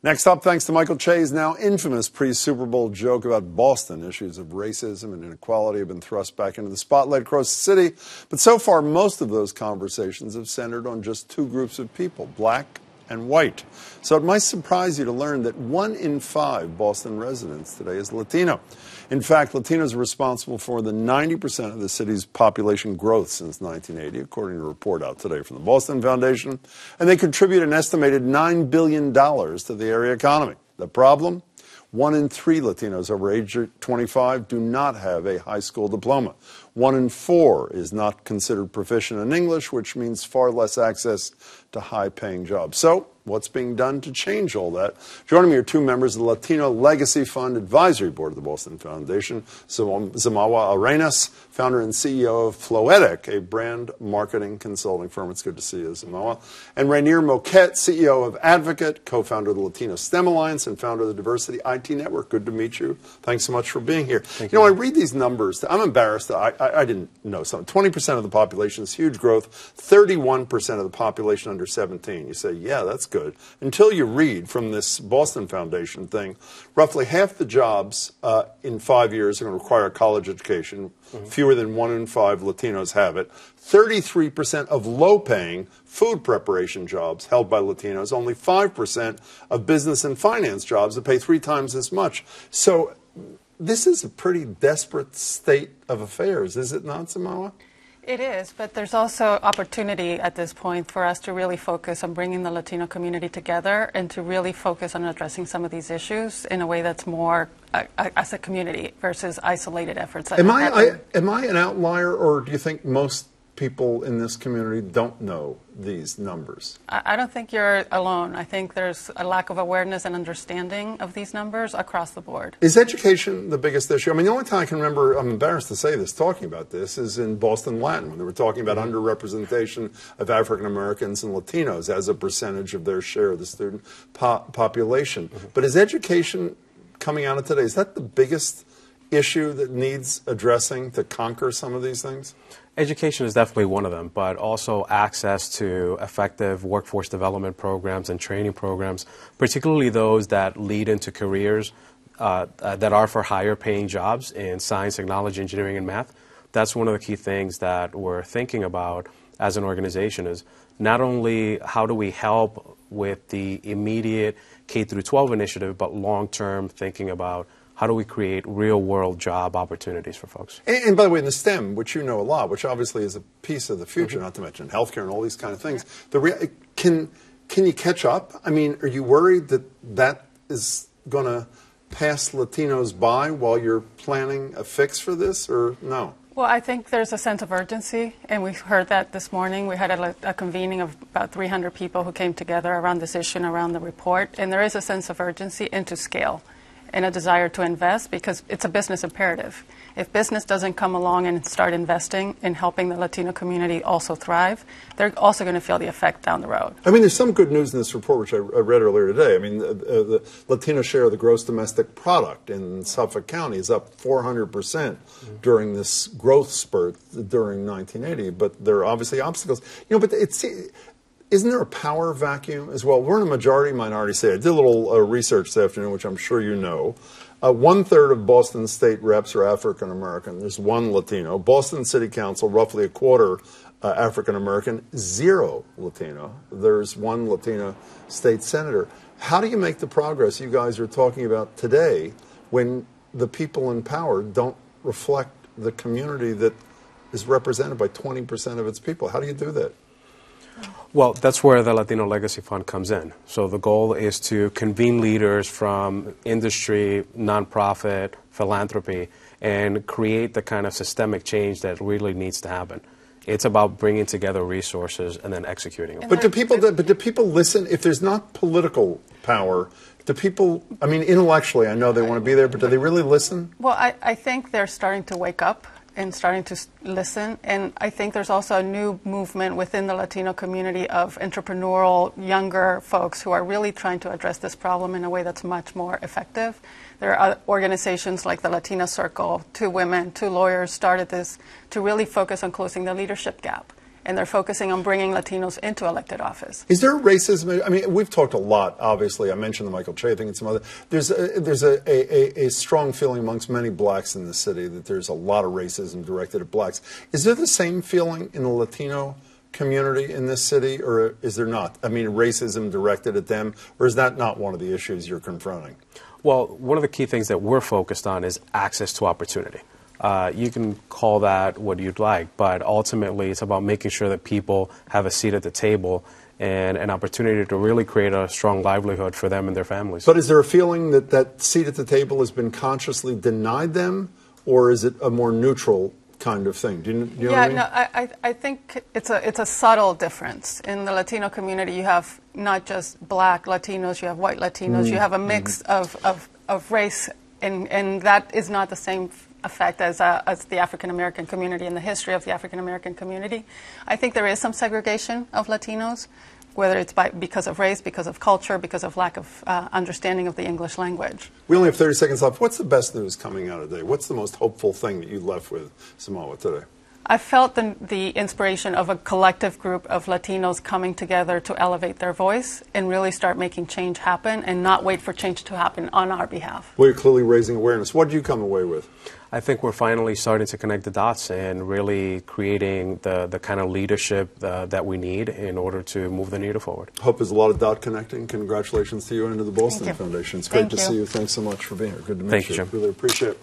Next up, thanks to Michael Che's now infamous pre-Super Bowl joke about Boston, issues of racism and inequality have been thrust back into the spotlight across the city. But so far, most of those conversations have centered on just two groups of people, black and white. So it might surprise you to learn that 1 in 5 Boston residents today is Latino. In fact, Latinos are responsible for the 90% of the city's population growth since 1980, according to a report out today from the Boston Foundation. And they contribute an estimated $9 billion to the area economy. The problem? 1 in 3 Latinos over age 25 do not have a high school diploma. 1 in 4 is not considered proficient in English, which means far less access to high-paying jobs. So, what's being done to change all that? Joining me are 2 members of the Latino Legacy Fund Advisory Board of the Boston Foundation, Zamawa Arenas, founder and CEO of Floetic, a brand marketing consulting firm. It's good to see you, Zamawa. And Rainier Moquette, CEO of Advocate, co-founder of the Latino STEM Alliance, and founder of the Diversity IT Network. Good to meet you. Thanks so much for being here. Thank you. I read these numbers. I'm embarrassed. I didn't know something. 20% of the population is huge growth, 31% of the population under 17. You say, yeah, that's good. Until you read from this Boston Foundation thing, roughly half the jobs in 5 years are going to require a college education. Fewer than 1 in 5 Latinos have it. 33% of low-paying food preparation jobs held by Latinos. Only 5% of business and finance jobs that pay 3 times as much. So this is a pretty desperate state of affairs, is it not, Zamawa? It is, but there's also opportunity at this point for us to really focus on bringing the Latino community together and to really focus on addressing some of these issues in a way that's more as a community versus isolated efforts. Am I an outlier, or do you think most people in this community don't know these numbers? I don't think you're alone. I think there's a lack of awareness and understanding of these numbers across the board. Is education the biggest issue? I mean, the only time I can remember, I'm embarrassed to say this, talking about this, is in Boston Latin, when they were talking about underrepresentation of African Americans and Latinos as a percentage of their share of the student population. But is education coming out of today, is that the biggest issue that needs addressing to conquer some of these things? Education is definitely one of them, but also access to effective workforce development programs and training programs, particularly those that lead into careers that are for higher paying jobs in science, technology, engineering, and math. That's one of the key things that we're thinking about as an organization, is not only how do we help with the immediate K-12 initiative, but long-term thinking about how do we create real-world job opportunities for folks? And by the way, in the STEM, which you know a lot, which obviously is a piece of the future, not to mention healthcare and all these kind of things, can you catch up? I mean, are you worried that that is going to pass Latinos by while you're planning a fix for this, or no? Well, I think there's a sense of urgency, and we heard that this morning. We had a convening of about 300 people who came together around this issue and around the report, and there is a sense of urgency and to scale, and a desire to invest, because it's a business imperative. If business doesn't come along and start investing in helping the Latino community also thrive, they're also going to feel the effect down the road. I mean, there's some good news in this report, which I read earlier today. I mean, the Latino share of the gross domestic product in Suffolk County is up 400% during this growth spurt during 1980, but there are obviously obstacles. You know, but isn't there a power vacuum as well? We're in a majority-minority state. I did a little research this afternoon, which I'm sure you know. 1/3 of Boston state reps are African American. There's 1 Latino. Boston City Council, roughly a quarter African American, 0 Latino. There's 1 Latino state senator. How do you make the progress you guys are talking about today when the people in power don't reflect the community that is represented by 20% of its people? How do you do that? Well, that's where the Latino Legacy Fund comes in. So the goal is to convene leaders from industry, nonprofit, philanthropy, and create the kind of systemic change that really needs to happen. It's about bringing together resources and then executing them. But do people listen? If there's not political power, do people, I mean, intellectually, I know they want to be there, but do they really listen? Well, I think they're starting to wake up and starting to listen. And I think there's also a new movement within the Latino community of entrepreneurial younger folks who are really trying to address this problem in a way that's much more effective. There are organizations like the Latina Circle, 2 women, 2 lawyers started this to really focus on closing the leadership gap and they're focusing on bringing Latinos into elected office. Is there racism? I mean, we've talked a lot, obviously. I mentioned the Michael Che thing and some other. There's a strong feeling amongst many blacks in the city that there's a lot of racism directed at blacks. Is there the same feeling in the Latino community in this city, or is there not? I mean, racism directed at them, or is that not one of the issues you're confronting? Well, one of the key things that we're focused on is access to opportunity. You can call that what you'd like, but ultimately it's about making sure that people have a seat at the table and an opportunity to really create a strong livelihood for them and their families. But is there a feeling that that seat at the table has been consciously denied them, or is it a more neutral kind of thing? Do you know what I mean? No, I think it's a subtle difference. In the Latino community, you have not just black Latinos, you have white Latinos, you have a mix of race, and that is not the same effect as the African American community and the history of the African American community. I think there is some segregation of Latinos, whether it's because of race, because of culture, because of lack of understanding of the English language. We only have 30 seconds left. What's the best news coming out of today? What's the most hopeful thing that you left with, Samoa, today? I felt the inspiration of a collective group of Latinos coming together to elevate their voice and really start making change happen and not wait for change to happen on our behalf. Well, you're clearly raising awareness. What did you come away with? I think we're finally starting to connect the dots and really creating the kind of leadership that we need in order to move the needle forward. Hope there's a lot of dot connecting. Congratulations to you and to the Boston Foundation. It's great to see you. Thanks so much for being here. Good to meet you. Thank you, Jim. Really appreciate it.